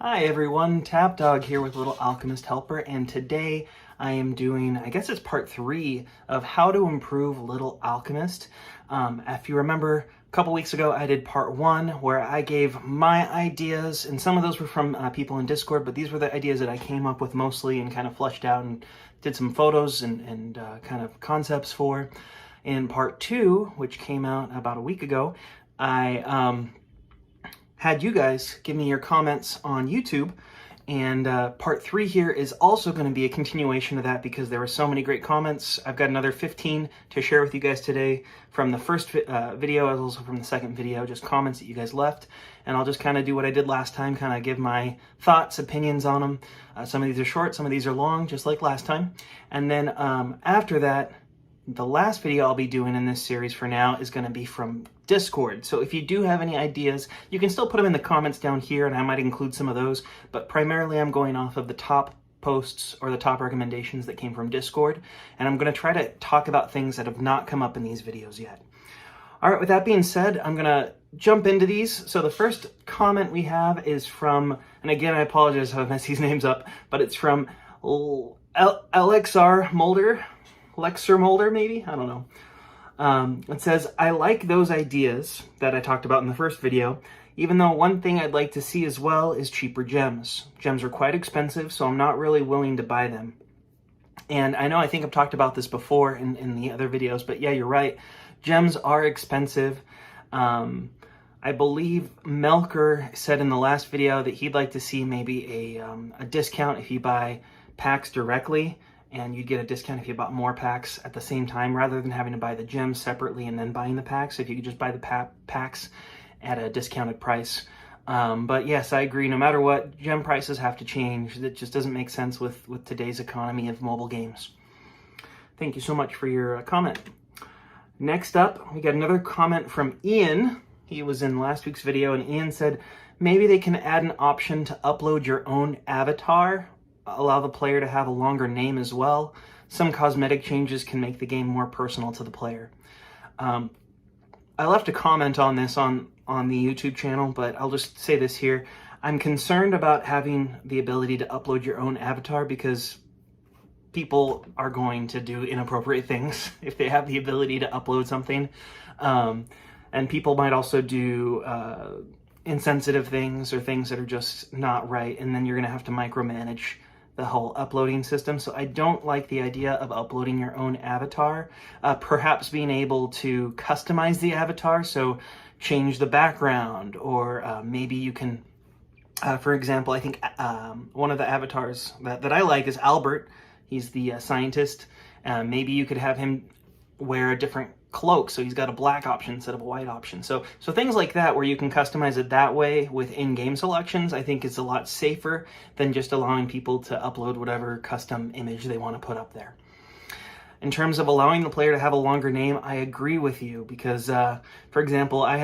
Hi everyone, TapDawg here with Little Alchemist Helper, and today I am doing, I guess it's part 3 of how to improve Little Alchemist. If you remember, a couple weeks ago I did part 1 where I gave my ideas, and some of those were from people in Discord, but these were the ideas that I came up with mostly and kind of fleshed out and did some photos and kind of concepts for. In part 2, which came out about a week ago, I had you guys give me your comments on YouTube, and part 3 here is also going to be a continuation of that because there were so many great comments. I've got another 15 to share with you guys today from the first video as also from the second video, just comments that you guys left, and I'll just kind of do what I did last time, kind of give my thoughts, opinions on them. Some of these are short, some of these are long, just like last time. And then after that, the last video I'll be doing in this series for now is going to be from Discord. So if you do have any ideas, you can still put them in the comments down here, and I might include some of those, but primarily I'm going off of the top posts or the top recommendations that came from Discord, and I'm going to try to talk about things that have not come up in these videos yet. All right, with that being said, I'm going to jump into these. So the first comment we have is from, and again, I apologize if I mess these names up, but it's from LXR Mulder. Lexer Molder, maybe? I don't know. It says, I like those ideas that I talked about in the first video, even though one thing I'd like to see as well is cheaper gems. Gems are quite expensive, so I'm not really willing to buy them. And I know I think I've talked about this before in the other videos, but yeah, you're right. Gems are expensive. I believe Melker said in the last video that he'd like to see maybe a discount if you buy packs directly, and you'd get a discount if you bought more packs at the same time rather than having to buy the gems separately and then buying the packs. If you could just buy the packs at a discounted price. But yes, I agree. No matter what, gem prices have to change. It just doesn't make sense with today's economy of mobile games. Thank you so much for your comment. Next up, we got another comment from Ian. He was in last week's video, and Ian said, maybe they can add an option to upload your own avatar, allow the player to have a longer name as well. Some cosmetic changes can make the game more personal to the player. I left a comment on this on the YouTube channel, but I'll just say this here. I'm concerned about having the ability to upload your own avatar because people are going to do inappropriate things if they have the ability to upload something. And people might also do insensitive things or things that are just not right, and then you're going to have to micromanage the whole uploading system. So I don't like the idea of uploading your own avatar. Perhaps being able to customize the avatar, so change the background, or maybe you can, for example, I think one of the avatars that I like is Albert. He's the scientist. Maybe you could have him wear a different cloak, so he's got a black option instead of a white option. So things like that where you can customize it that way with in-game selections, I think is a lot safer than just allowing people to upload whatever custom image they want to put up there. In terms of allowing the player to have a longer name, I agree with you because, for example, I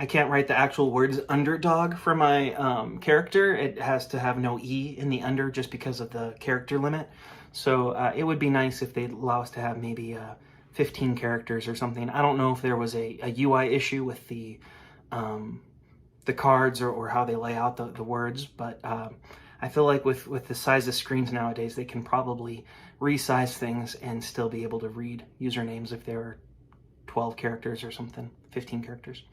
can't write the actual words underdog for my character. It has to have no E in the under just because of the character limit. So it would be nice if they'd allow us to have maybe 15 characters or something. I don't know if there was a UI issue with the cards or how they lay out the words, but I feel like with the size of screens nowadays, they can probably resize things and still be able to read usernames if there are 12 characters or something, 15 characters.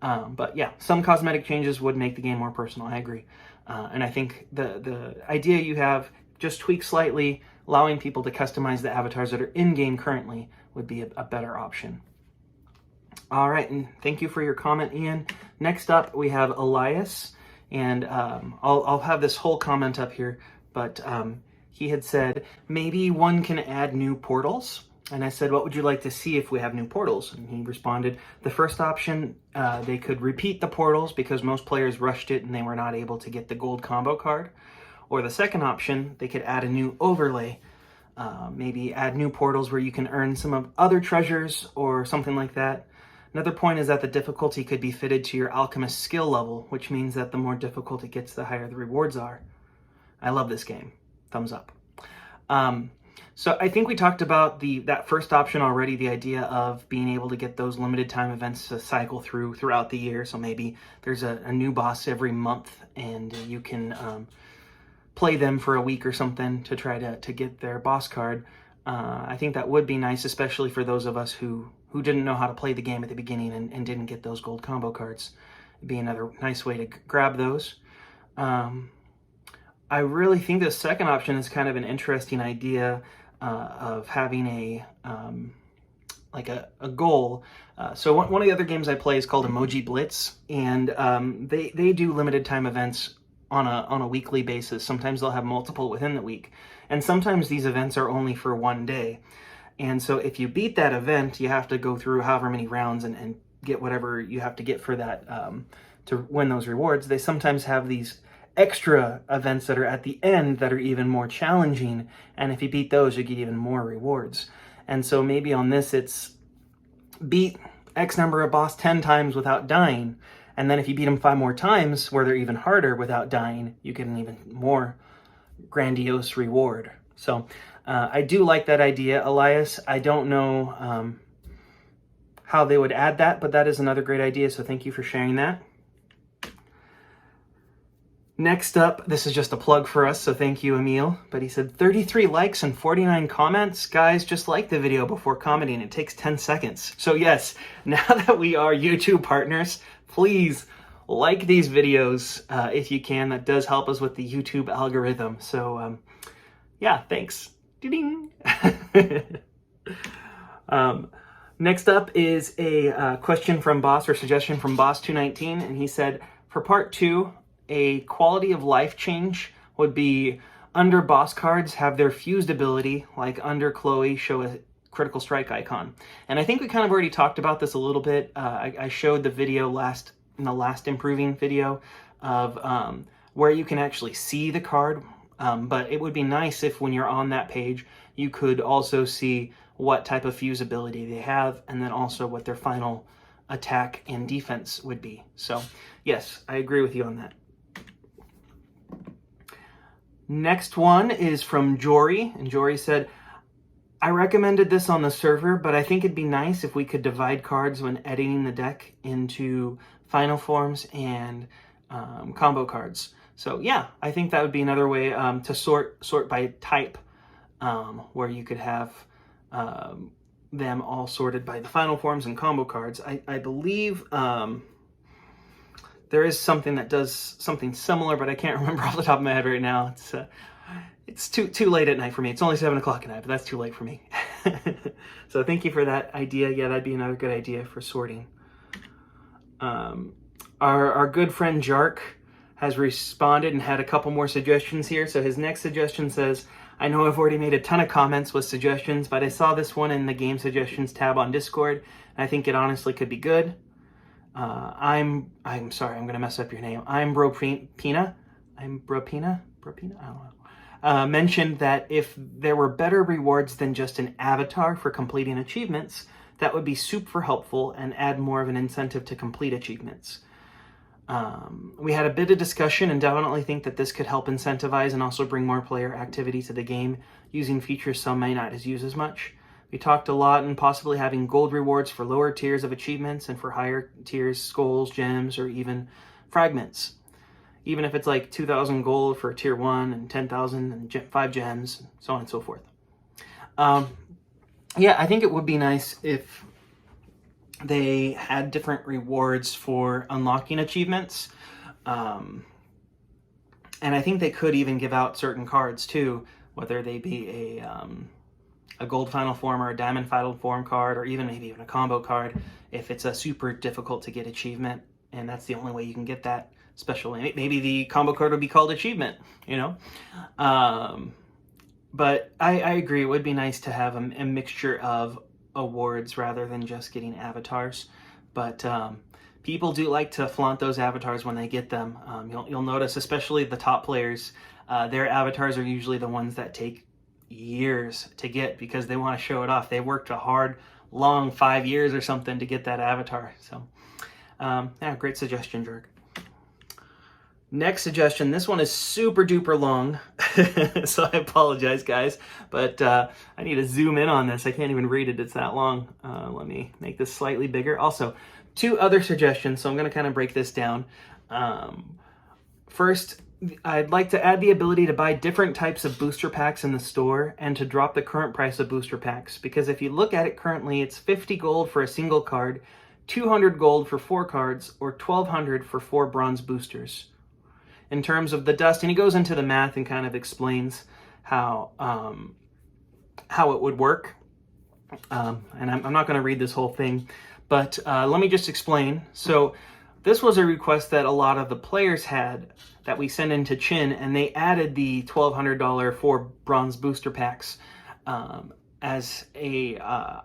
But yeah, some cosmetic changes would make the game more personal. I agree. And I think the idea you have, just tweak slightly, allowing people to customize the avatars that are in-game currently would be a better option. All right, and thank you for your comment, Ian. Next up, we have Elias, and I'll have this whole comment up here, but he had said, maybe one can add new portals. And I said, what would you like to see if we have new portals? And he responded, the first option, they could repeat the portals because most players rushed it and they were not able to get the gold combo card. Or the second option, they could add a new overlay. Maybe add new portals where you can earn some of other treasures or something like that. Another point is that the difficulty could be fitted to your alchemist skill level, which means that the more difficult it gets, the higher the rewards are. I love this game. Thumbs up. So I think we talked about that first option already, the idea of being able to get those limited time events to cycle throughout the year. So maybe there's a new boss every month, and you can play them for a week or something to try to get their boss card. I think that would be nice, especially for those of us who didn't know how to play the game at the beginning and didn't get those gold combo cards. It'd be another nice way to grab those. I really think the second option is kind of an interesting idea of having a goal. So one of the other games I play is called Emoji Blitz, and they do limited time events on a weekly basis. Sometimes they'll have multiple within the week, and sometimes these events are only for one day. And so if you beat that event, you have to go through however many rounds and get whatever you have to get for that to win those rewards. They sometimes have these extra events that are at the end that are even more challenging, and if you beat those, you get even more rewards. And so maybe on this, it's beat X number of boss 10 times without dying, and then if you beat them 5 more times where they're even harder without dying, you get an even more grandiose reward. So I do like that idea, Elias. I don't know how they would add that, but that is another great idea, so thank you for sharing that. Next up, this is just a plug for us, so thank you, Emil. But he said 33 likes and 49 comments. Guys, just like the video before commenting. It takes 10 seconds. So yes, now that we are YouTube partners, please like these videos if you can. That does help us with the YouTube algorithm. So yeah, thanks. Ding. Next up is a question from Boss, or suggestion from Boss219, and he said, for part 2, a quality of life change would be under boss cards have their fused ability, like under Chloe, show a critical strike icon. And I think we kind of already talked about this a little bit. I showed the video in the last improving video of where you can actually see the card, but it would be nice if when you're on that page, you could also see what type of fuse ability they have, and then also what their final attack and defense would be. So yes, I agree with you on that. Next one is from Jory, and Jory said, I recommended this on the server, but I think it'd be nice if we could divide cards when editing the deck into final forms and combo cards. So yeah, I think that would be another way to sort by type, where you could have them all sorted by the final forms and combo cards. I believe there is something that does something similar, but I can't remember off the top of my head right now. It's too late at night for me. It's only 7 o'clock at night, but that's too late for me. So thank you for that idea. Yeah, that'd be another good idea for sorting. Our good friend Jark has responded and had a couple more suggestions here. So his next suggestion says, I know I've already made a ton of comments with suggestions, but I saw this one in the game suggestions tab on Discord, and I think it honestly could be good. I'm sorry, I'm gonna mess up your name. I'm Bropina. I don't know. Mentioned that if there were better rewards than just an avatar for completing achievements, that would be super helpful and add more of an incentive to complete achievements. We had a bit of discussion and definitely think that this could help incentivize and also bring more player activity to the game, using features some may not use as much. We talked a lot and possibly having gold rewards for lower tiers of achievements and for higher tiers, skulls, gems, or even fragments. Even if it's like 2,000 gold for tier 1 and 10,000 and 5 gems, so on and so forth. Yeah, I think it would be nice if they had different rewards for unlocking achievements. And I think they could even give out certain cards too, whether they be a gold final form or a diamond final form card, or maybe even a combo card if it's a super difficult to get achievement and that's the only way you can get that special. Maybe the combo card would be called achievement, you know? But I agree, it would be nice to have a mixture of awards rather than just getting avatars. But people do like to flaunt those avatars when they get them. You'll notice, especially the top players, their avatars are usually the ones that take years to get because they want to show it off. They worked a hard, long 5 years or something to get that avatar. So yeah, great suggestion, Jerk. Next suggestion, this one is super duper long, so I apologize, guys, but I need to zoom in on this. I can't even read it, it's that long. Let me make this slightly bigger. Also, 2 other suggestions, so I'm going to kind of break this down. First, I'd like to add the ability to buy different types of booster packs in the store and to drop the current price of booster packs, because if you look at it currently, it's 50 gold for a single card, 200 gold for 4 cards, or 1200 for 4 bronze boosters. In terms of the dust, and he goes into the math and kind of explains how it would work. And I'm not going to read this whole thing, but let me just explain. So this was a request that a lot of the players had that we sent into Chin, and they added the $1,200 for bronze booster packs as a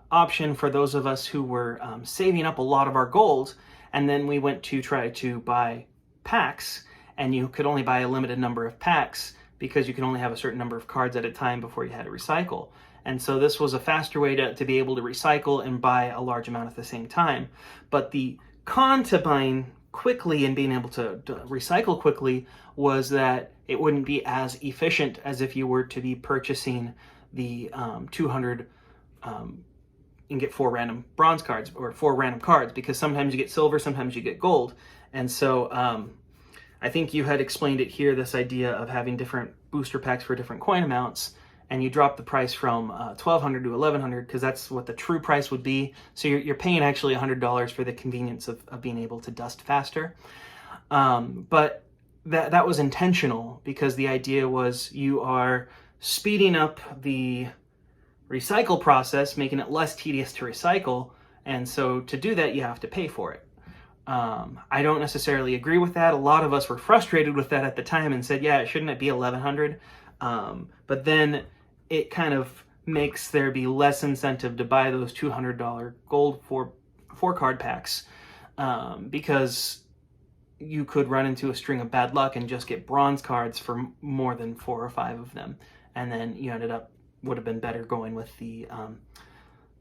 option for those of us who were saving up a lot of our gold, and then we went to try to buy packs, and you could only buy a limited number of packs because you can only have a certain number of cards at a time before you had to recycle. And so this was a faster way to be able to recycle and buy a large amount at the same time. But the con to buying quickly and being able to recycle quickly was that it wouldn't be as efficient as if you were to be purchasing the 200 and get 4 random bronze cards or 4 random cards, because sometimes you get silver, sometimes you get gold. And so I think you had explained it here, this idea of having different booster packs for different coin amounts, and you drop the price from 1,200 to 1,100 because that's what the true price would be. So you're paying actually $100 for the convenience of being able to dust faster. But that was intentional, because the idea was you are speeding up the recycle process, making it less tedious to recycle, and so to do that you have to pay for it. I don't necessarily agree with that. A lot of us were frustrated with that at the time and said, yeah, shouldn't it be 1,100? But then it kind of makes there be less incentive to buy those $200 gold for 4 card packs, because you could run into a string of bad luck and just get bronze cards for more than 4 or 5 of them. And then you would have been better going with the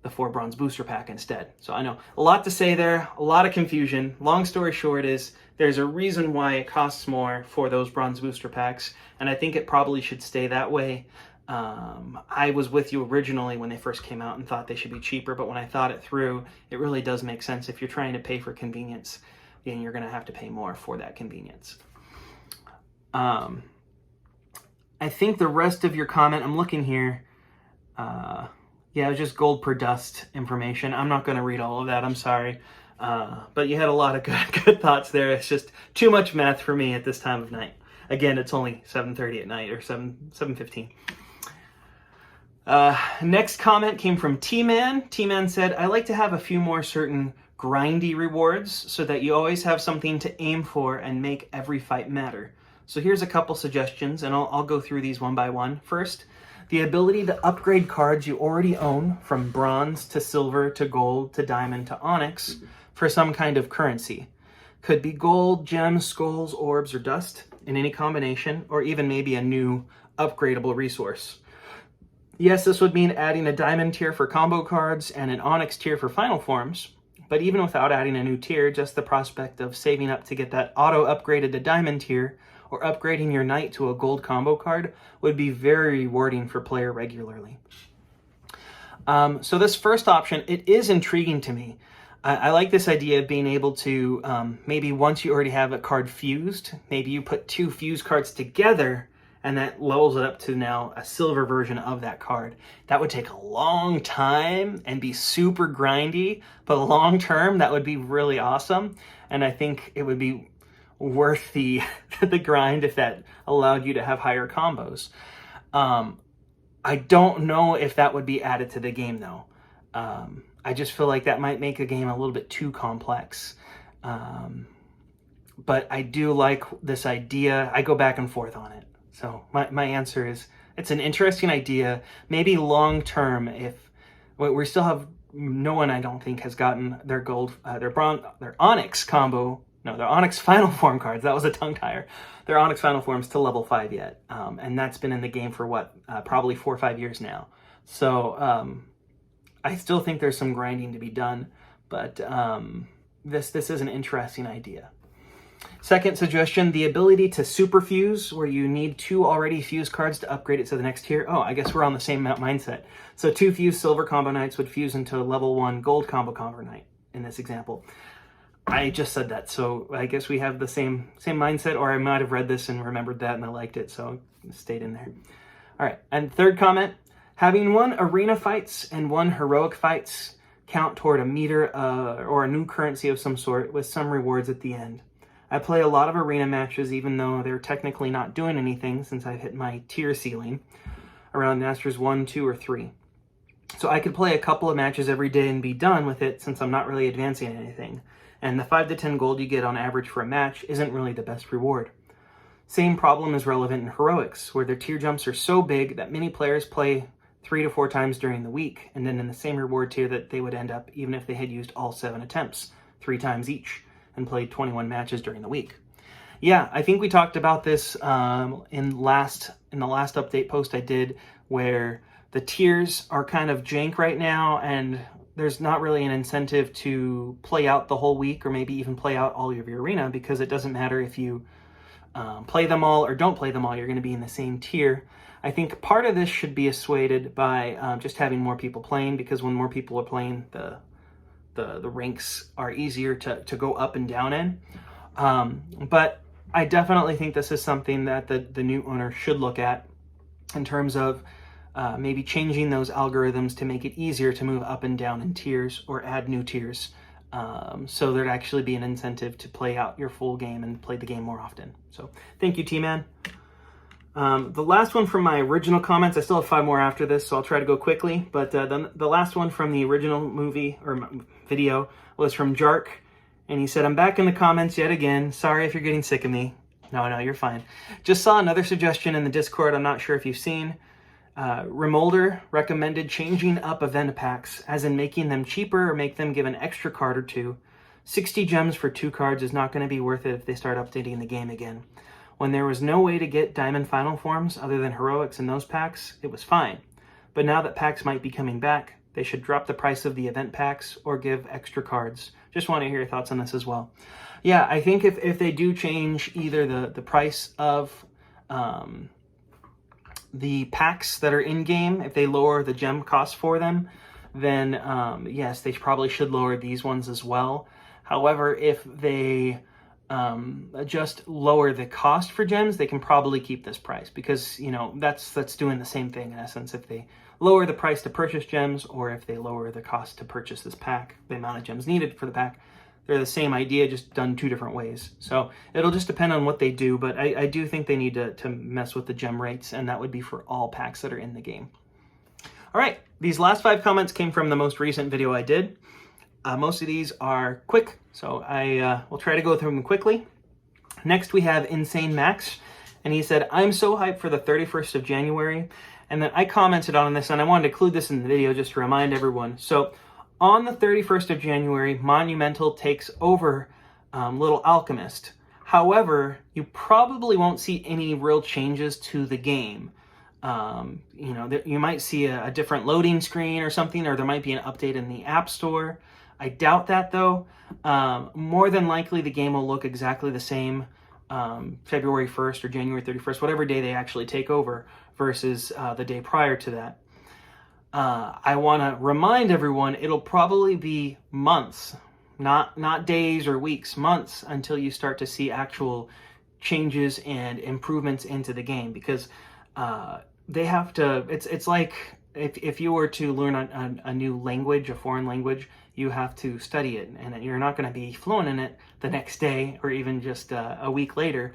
4 bronze booster pack instead. So I know a lot to say there, a lot of confusion. Long story short is there's a reason why it costs more for those bronze booster packs, and I think it probably should stay that way. I was with you originally when they first came out and thought they should be cheaper, but when I thought it through, it really does make sense. If you're trying to pay for convenience, then you're going to have to pay more for that convenience. I think the rest of your comment, I'm looking here, yeah, it was just gold per dust information. I'm not going to read all of that, I'm sorry. But you had a lot of good thoughts there. It's just too much math for me at this time of night. Again, it's only 7:30 at night, or 7:15. Next comment came from T-Man. T-Man said, I like to have a few more certain grindy rewards so that you always have something to aim for and make every fight matter. So here's a couple suggestions, and I'll go through these one by one. First, the ability to upgrade cards you already own from bronze to silver to gold to diamond to onyx for some kind of currency. Could be gold, gems, skulls, orbs, or dust in any combination, or even maybe a new upgradable resource. Yes, this would mean adding a diamond tier for combo cards and an onyx tier for final forms, but even without adding a new tier, just the prospect of saving up to get that auto upgraded to diamond tier or upgrading your knight to a gold combo card would be very rewarding for player regularly. So this first option, it is intriguing to me. I like this idea of being able to, maybe once you already have a card fused, maybe you put 2 fused cards together and that levels it up to now a silver version of that card. That would take a long time and be super grindy, but long term, that would be really awesome. And I think it would be worth the grind if that allowed you to have higher combos. I don't know if that would be added to the game though. I just feel like that might make the game a little bit too complex. But I do like this idea. I go back and forth on it. So my answer is it's an interesting idea. Maybe long term, if we still have no one, I don't think, has gotten their gold, their onyx combo. No, their Onyx Final Form cards. That was a tongue tire. Their Onyx Final Forms to level 5 yet. And that's been in the game for what? Probably 4 or 5 years now. So I still think there's some grinding to be done. But this is an interesting idea. Second suggestion, the ability to super fuse, where you need 2 already fused cards to upgrade it to the next tier. Oh, I guess we're on the same mindset. So 2 fused silver combo knights would fuse into level 1 gold combo knight in this example. I just said that, so I guess we have the same mindset, or I might have read this and remembered that and I liked it, so it stayed in there. All right, and third comment, having 1 arena fights and 1 heroic fights count toward a meter or a new currency of some sort with some rewards at the end. I play a lot of arena matches, even though they're technically not doing anything since I've hit my tier ceiling around Masters 1, 2, or 3. So I could play a couple of matches every day and be done with it since I'm not really advancing anything. And the 5 to 10 gold you get on average for a match isn't really the best reward. Same problem is relevant in heroics, where their tier jumps are so big that many players play 3 to 4 times during the week, and then in the same reward tier that they would end up even if they had used all 7 attempts, 3 times each, and played 21 matches during the week. Yeah, I think we talked about this in the last update post I did, where the tiers are kind of jank right now, and there's not really an incentive to play out the whole week or maybe even play out all of your arena, because it doesn't matter if you play them all or don't play them all, you're going to be in the same tier. I think part of this should be assuaded by just having more people playing, because when more people are playing, the ranks are easier to go up and down in. But I definitely think this is something that the new owner should look at in terms of maybe changing those algorithms to make it easier to move up and down in tiers or add new tiers, so there'd actually be an incentive to play out your full game and play the game more often. So thank you, T-Man. The last one from my original comments, I still have 5 more after this, so I'll try to go quickly, but the last one from the original movie or video was from Jark, and he said, "I'm back in the comments yet again. Sorry if you're getting sick of me." No, you're fine. Just saw another suggestion in the Discord. I'm not sure if you've seen. Remolder recommended changing up event packs, as in making them cheaper or make them give an extra card or 2. 60 gems for 2 cards is not going to be worth it if they start updating the game again. When there was no way to get Diamond Final Forms other than Heroics in those packs, it was fine. But now that packs might be coming back, they should drop the price of the event packs or give extra cards. Just want to hear your thoughts on this as well. Yeah, I think if they do change either the price of the packs that are in-game, if they lower the gem cost for them, then yes, they probably should lower these ones as well. However, if they just lower the cost for gems, they can probably keep this price, because that's doing the same thing in essence. If they lower the price to purchase gems, or if they lower the cost to purchase this pack, the amount of gems needed for the pack, they're the same idea, just done 2 different ways. So it'll just depend on what they do, but I do think they need to mess with the gem rates, and that would be for all packs that are in the game. All right, these last 5 comments came from the most recent video I did. Most of these are quick, so I will try to go through them quickly. Next, we have Insane Max, and he said, "I'm so hyped for the 31st of January." And then I commented on this, and I wanted to include this in the video just to remind everyone. So on the 31st of January, Monumental takes over Little Alchemist. However, you probably won't see any real changes to the game. You might see a different loading screen or something, or there might be an update in the App Store. I doubt that, though. More than likely, the game will look exactly the same February 1st or January 31st, whatever day they actually take over, versus the day prior to that. I want to remind everyone, it'll probably be months, not days or weeks, months, until you start to see actual changes and improvements into the game, because they have to, it's like if you were to learn a new language, a foreign language, you have to study it, and you're not going to be fluent in it the next day or even just a week later.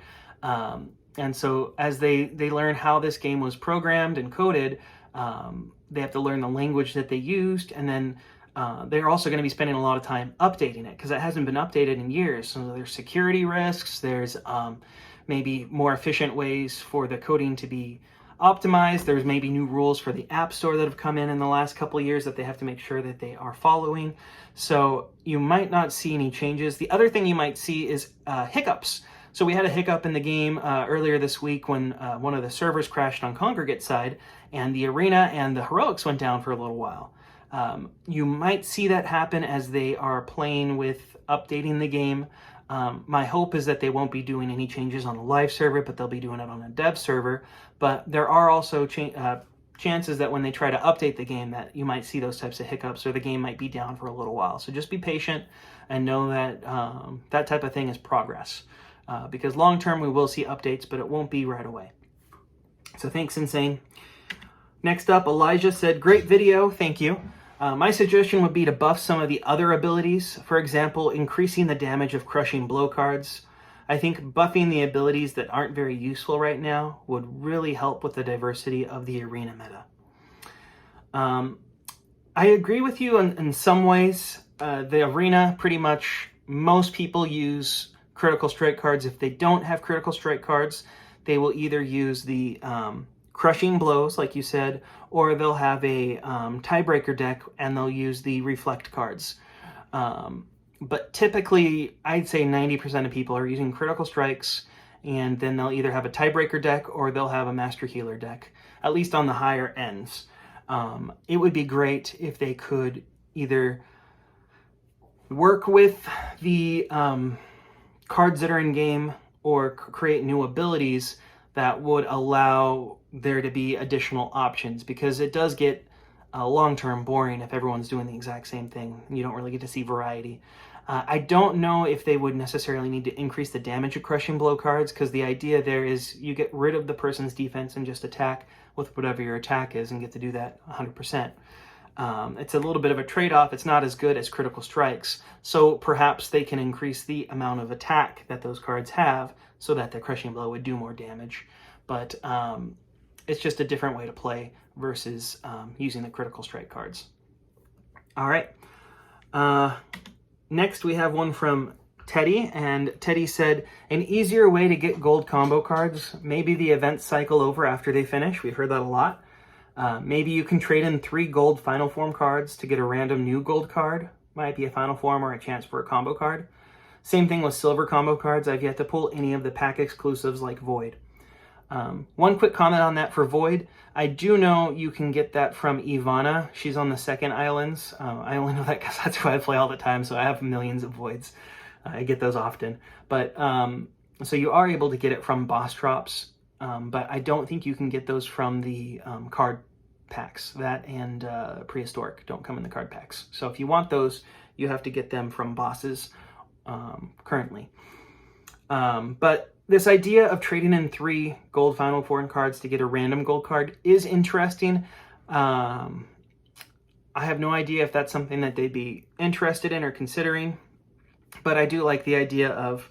And so as they learn how this game was programmed and coded, they have to learn the language that they used, and then they're also going to be spending a lot of time updating it, because it hasn't been updated in years. So there's security risks, there's maybe more efficient ways for the coding to be optimized, there's maybe new rules for the App Store that have come in the last couple of years that they have to make sure that they are following. So you might not see any changes. The other thing you might see is hiccups. So we had a hiccup in the game earlier this week when one of the servers crashed on Congregate side, and the arena and the heroics went down for a little while. You might see that happen as they are playing with updating the game. My hope is that they won't be doing any changes on the live server, but they'll be doing it on a dev server. But there are also chances that when they try to update the game that you might see those types of hiccups, or the game might be down for a little while. So just be patient and know that that type of thing is progress. Because long term we will see updates, but it won't be right away. So thanks, Insane. Next up, Elijah said, great video, thank you. My suggestion would be to buff some of the other abilities. For example, increasing the damage of crushing blow cards. I think buffing the abilities that aren't very useful right now would really help with the diversity of the arena meta. I agree with you in some ways. The arena, pretty much most people use critical strike cards. If they don't have critical strike cards, they will either use the crushing blows, like you said, or they'll have a tiebreaker deck and they'll use the reflect cards. But typically, I'd say 90% of people are using critical strikes, and then they'll either have a tiebreaker deck or they'll have a master healer deck, at least on the higher ends. It would be great if they could either work with the cards that are in game or create new abilities that would allow there to be additional options, because it does get long-term boring if everyone's doing the exact same thing. You don't really get to see variety. I don't know if they would necessarily need to increase the damage of crushing blow cards, because the idea there is you get rid of the person's defense and just attack with whatever your attack is and get to do that 100%. It's a little bit of a trade-off. It's not as good as critical strikes. So perhaps they can increase the amount of attack that those cards have so that the crushing blow would do more damage. But it's just a different way to play versus using the critical strike cards. All right. Next we have one from Teddy, and Teddy said, an easier way to get gold combo cards, maybe the event cycle over after they finish. We've heard that a lot. Maybe you can trade in 3 gold final form cards to get a random new gold card. Might be a final form or a chance for a combo card. Same thing with silver combo cards. I've yet to pull any of the pack exclusives like Void. One quick comment on that for Void. I do know you can get that from Ivana. She's on the second islands. I only know that because that's who I play all the time, so I have millions of Voids. I get those often. But so you are able to get it from boss drops, but I don't think you can get those from the card packs. That and Prehistoric don't come in the card packs. So if you want those, you have to get them from bosses currently. But this idea of trading in 3 gold final form cards to get a random gold card is interesting. I have no idea if that's something that they'd be interested in or considering, but I do like the idea of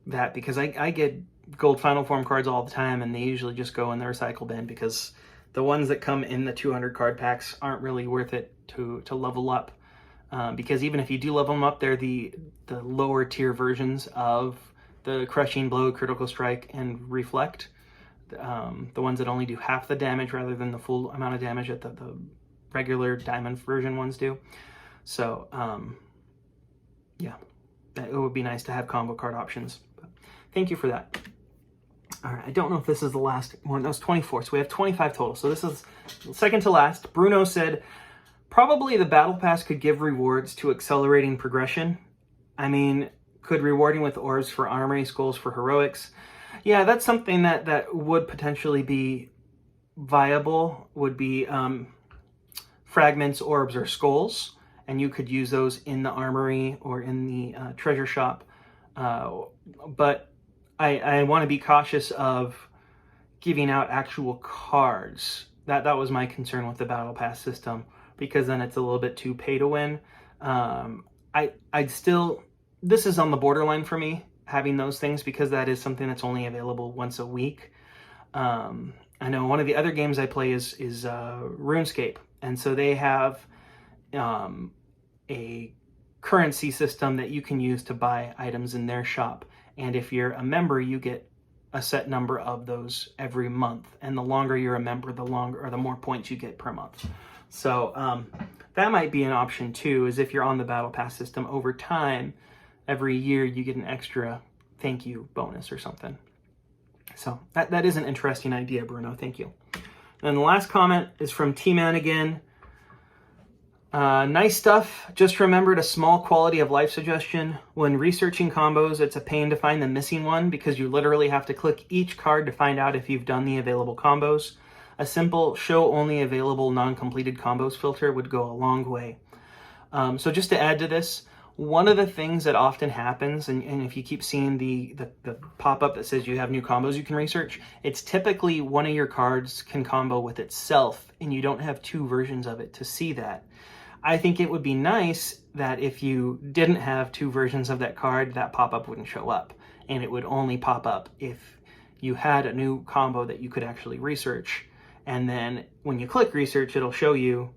that, because I get gold final form cards all the time, and they usually just go in the recycle bin, because the ones that come in the 200 card packs aren't really worth it to level up, because even if you do level them up, they're the lower tier versions of the Crushing Blow, Critical Strike, and Reflect. The ones that only do half the damage rather than the full amount of damage that the regular diamond version ones do. So, yeah, it would be nice to have combo card options. But thank you for that. All right, I don't know if this is the last one. That was 24, so we have 25 total. So this is second to last. Bruno said, probably the Battle Pass could give rewards to accelerating progression. I mean, could rewarding with orbs for armory, skulls for heroics. Yeah, that's something that would potentially be viable, would be fragments, orbs, or skulls. And you could use those in the armory or in the treasure shop. But I want to be cautious of giving out actual cards. That was my concern with the Battle Pass system, because then it's a little bit too pay to win. I'd still... This is on the borderline for me, having those things, because that is something that's only available once a week. I know one of the other games I play is RuneScape, and so they have a currency system that you can use to buy items in their shop. And if you're a member, you get a set number of those every month. And the longer you're a member, the more points you get per month. So that might be an option too, is if you're on the Battle Pass system over time, every year you get an extra thank you bonus or something. So that is an interesting idea, Bruno. Thank you. And the last comment is from T-Man again. Nice stuff. Just remembered a small quality of life suggestion. When researching combos, it's a pain to find the missing one because you literally have to click each card to find out if you've done the available combos. A simple show only available non-completed combos filter would go a long way. So just to add to this, one of the things that often happens, and if you keep seeing the pop-up that says you have new combos you can research, it's typically one of your cards can combo with itself, and you don't have two versions of it to see that. I think it would be nice that if you didn't have two versions of that card, that pop-up wouldn't show up, and it would only pop up if you had a new combo that you could actually research. And then when you click research, it'll show you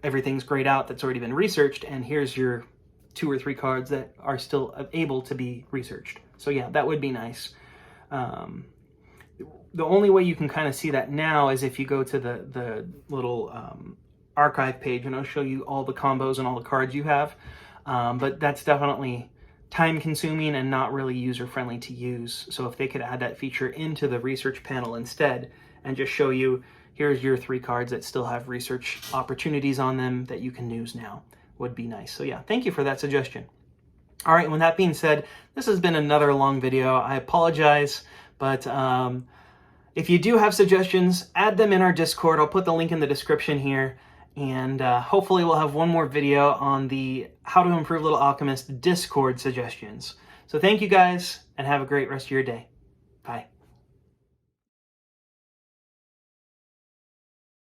everything's grayed out that's already been researched, and here's your 2 or 3 cards that are still able to be researched. So yeah, that would be nice. The only way you can kind of see that now is if you go to the little archive page, and it'll show you all the combos and all the cards you have. But that's definitely time consuming and not really user friendly to use. So if they could add that feature into the research panel instead and just show you, here's your 3 cards that still have research opportunities on them that you can use now, would be nice. So yeah, thank you for that suggestion. All right, with that being said, this has been another long video. I apologize, but if you do have suggestions, add them in our Discord. I'll put the link in the description here, and hopefully we'll have one more video on the How to Improve Little Alchemist Discord suggestions. So thank you guys, and have a great rest of your day. Bye.